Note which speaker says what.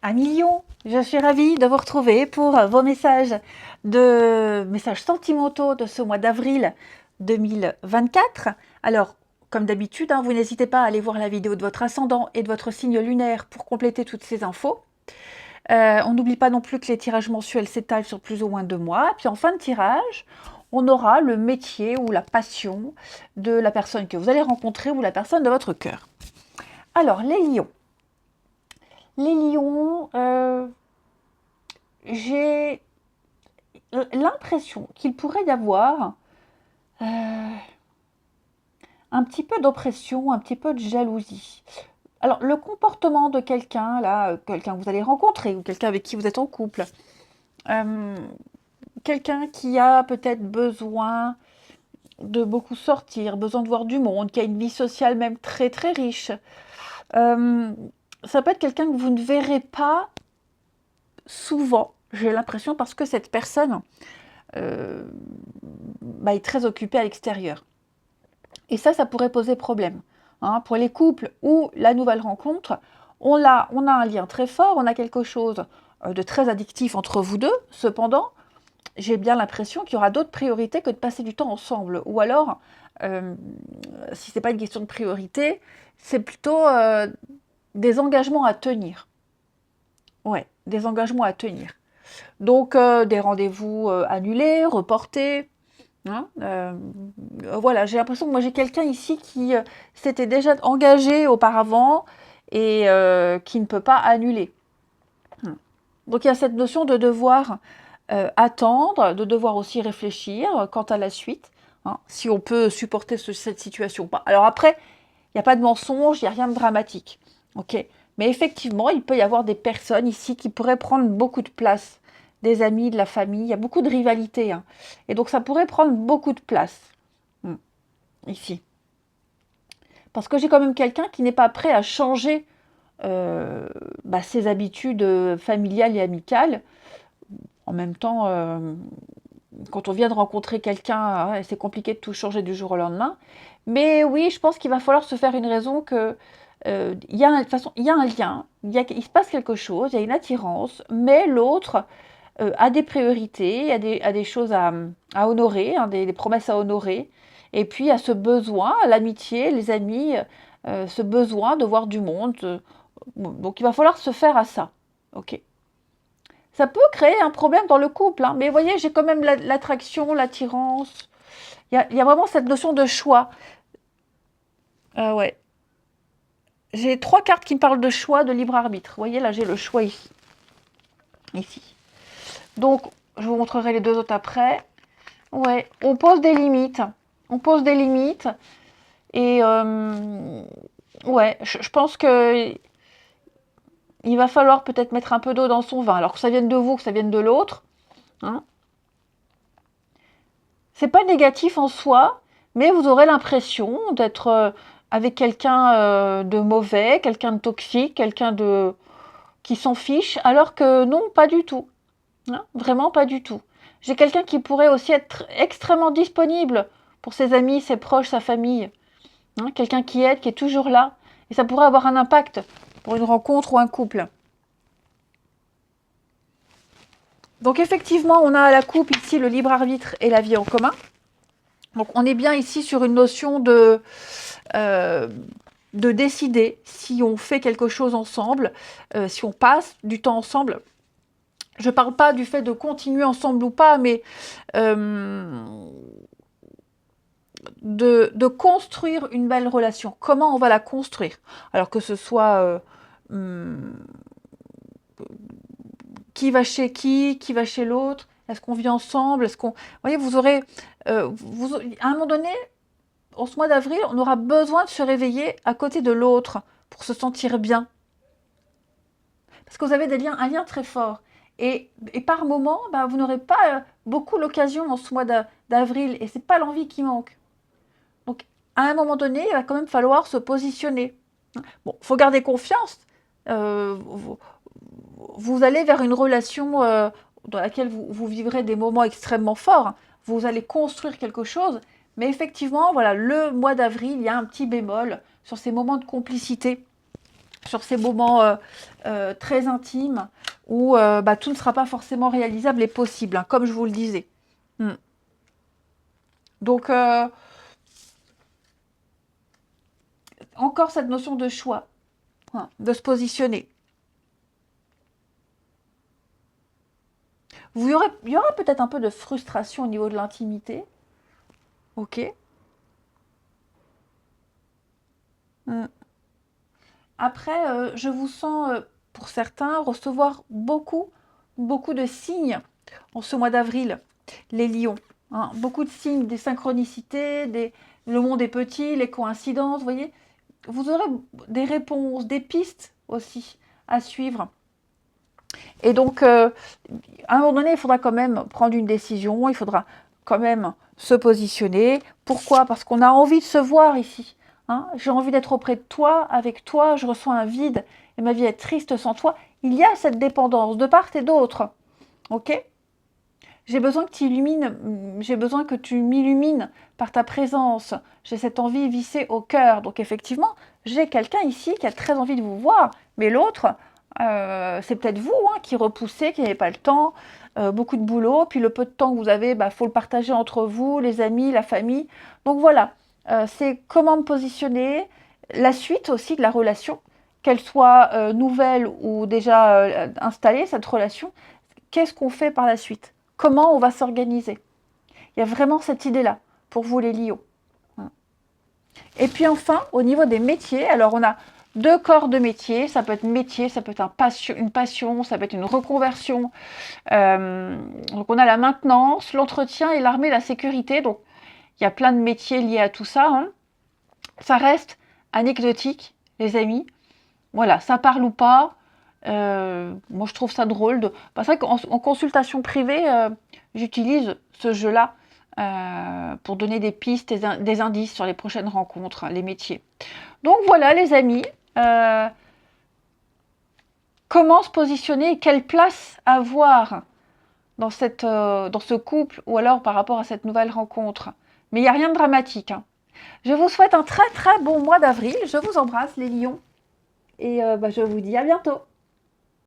Speaker 1: Amis Lion, je suis ravie de vous retrouver pour vos messages sentimentaux de ce mois d'avril 2024. Alors, comme d'habitude, vous n'hésitez pas à aller voir la vidéo de votre ascendant et de votre signe lunaire pour compléter toutes ces infos. On n'oublie pas non plus que les tirages mensuels s'étalent sur plus ou moins 2 mois. Puis en fin de tirage, on aura le métier ou la passion de la personne que vous allez rencontrer ou la personne de votre cœur. Alors, les lions. Les lions, j'ai l'impression qu'il pourrait y avoir un petit peu d'oppression, un petit peu de jalousie. Alors, le comportement de quelqu'un, là, quelqu'un que vous allez rencontrer ou quelqu'un avec qui vous êtes en couple, euh, quelqu'un qui a peut-être besoin de beaucoup sortir, besoin de voir du monde, qui a une vie sociale même très très riche, euh, ça peut être quelqu'un que vous ne verrez pas souvent, j'ai l'impression, parce que cette personne euh, est très occupée à l'extérieur. Et ça pourrait poser problème. Pour les couples ou la nouvelle rencontre, on a un lien très fort, on a quelque chose de très addictif entre vous deux. Cependant, j'ai bien l'impression qu'il y aura d'autres priorités que de passer du temps ensemble. Ou alors, euh, si ce n'est pas une question de priorité, c'est plutôt des engagements à tenir. Ouais, des engagements à tenir. Donc, des rendez-vous annulés, reportés. Voilà, j'ai l'impression que moi j'ai quelqu'un ici qui s'était déjà engagé auparavant et qui ne peut pas annuler. Hein. Donc il y a cette notion de devoir attendre, de devoir aussi réfléchir quant à la suite, si on peut supporter cette situation ou pas. Alors après, il n'y a pas de mensonge, il n'y a rien de dramatique. Ok. Mais effectivement, il peut y avoir des personnes ici qui pourraient prendre beaucoup de place. Des amis, de la famille, il y a beaucoup de rivalité. Et donc ça pourrait prendre beaucoup de place ici. Parce que j'ai quand même quelqu'un qui n'est pas prêt à changer ses habitudes familiales et amicales. En même temps, quand on vient de rencontrer quelqu'un, c'est compliqué de tout changer du jour au lendemain. Mais oui, je pense qu'il va falloir se faire une raison que de toute façon, il y a un lien, il se passe quelque chose, il y a une attirance, mais l'autre a des priorités, a des choses à honorer, des promesses à honorer, et puis a ce besoin, l'amitié, les amis, ce besoin de voir du monde. Donc il va falloir se faire à ça. Ok. Ça peut créer un problème dans le couple, mais vous voyez, j'ai quand même l'attraction, l'attirance. Il y a vraiment cette notion de choix. Ouais. J'ai 3 cartes qui me parlent de choix, de libre arbitre. Vous voyez, là, j'ai le choix ici. Ici. Donc, je vous montrerai les deux autres après. Ouais, on pose des limites. On pose des limites. Et ouais, je pense que il va falloir peut-être mettre un peu d'eau dans son vin. Alors que ça vienne de vous, que ça vienne de l'autre. Hein. C'est pas négatif en soi, mais vous aurez l'impression d'être avec quelqu'un de mauvais, quelqu'un de toxique, quelqu'un de qui s'en fiche, alors que non, pas du tout. Vraiment pas du tout. J'ai quelqu'un qui pourrait aussi être extrêmement disponible pour ses amis, ses proches, sa famille. Quelqu'un qui aide, qui est toujours là. Et ça pourrait avoir un impact pour une rencontre ou un couple. Donc effectivement, on a à la coupe ici le libre arbitre et la vie en commun. Donc on est bien ici sur une notion de décider si on fait quelque chose ensemble, si on passe du temps ensemble. Je ne parle pas du fait de continuer ensemble ou pas, mais de construire une belle relation. Comment on va la construire? Alors que ce soit qui va chez qui va chez l'autre, est-ce qu'on vit ensemble, est-ce qu'on... Vous voyez, vous aurez... à un moment donné, en ce mois d'avril, on aura besoin de se réveiller à côté de l'autre pour se sentir bien. Parce que vous avez un lien très fort. Et par moment, vous n'aurez pas beaucoup l'occasion en ce mois d'avril, et c'est pas l'envie qui manque. Donc, à un moment donné, il va quand même falloir se positionner. Bon, il faut garder confiance. Vous allez vers une relation dans laquelle vous vivrez des moments extrêmement forts. Vous allez construire quelque chose. Mais effectivement, voilà, le mois d'avril, il y a un petit bémol sur ces moments de complicité sur ces moments très intimes où tout ne sera pas forcément réalisable et possible, hein, comme je vous le disais. Donc, encore cette notion de choix, hein, de se positionner. Il y aura peut-être un peu de frustration au niveau de l'intimité. Ok. Après, je vous sens, pour certains, recevoir beaucoup de signes en ce mois d'avril, les lions. Hein. Beaucoup de signes, des synchronicités, le monde est petit, les coïncidences, vous voyez. Vous aurez des réponses, des pistes aussi à suivre. Et donc, à un moment donné, il faudra quand même prendre une décision, il faudra quand même se positionner. Pourquoi? Parce qu'on a envie de se voir ici. Hein, j'ai envie d'être auprès de toi, avec toi, je ressens un vide et ma vie est triste sans toi. Il y a cette dépendance de part et d'autre. Ok? J'ai besoin que tu illumines, j'ai besoin que tu m'illumines par ta présence. J'ai cette envie vissée au cœur. Donc effectivement, j'ai quelqu'un ici qui a très envie de vous voir, mais l'autre, c'est peut-être vous qui repoussez, qui n'avez pas le temps, beaucoup de boulot, puis le peu de temps que vous avez, faut le partager entre vous, les amis, la famille. Donc voilà, c'est comment me positionner, la suite aussi de la relation, qu'elle soit nouvelle ou déjà installée, cette relation, qu'est-ce qu'on fait par la suite? Comment on va s'organiser? Il y a vraiment cette idée-là pour vous les lions. Et puis enfin, au niveau des métiers, alors on a 2 corps de métier, ça peut être métier, ça peut être une passion, ça peut être une reconversion. Donc on a la maintenance, l'entretien et l'armée, la sécurité. Donc il y a plein de métiers liés à tout ça. Hein. Ça reste anecdotique, les amis. Voilà, ça parle ou pas. Moi je trouve ça drôle. C'est vrai qu'en consultation privée, j'utilise ce jeu-là pour donner des pistes, des indices sur les prochaines rencontres, les métiers. Donc voilà les amis, comment se positionner et quelle place avoir dans ce couple ou alors par rapport à cette nouvelle rencontre. Mais il n'y a rien de dramatique. Hein. Je vous souhaite un très très bon mois d'avril. Je vous embrasse les lions et je vous dis à bientôt.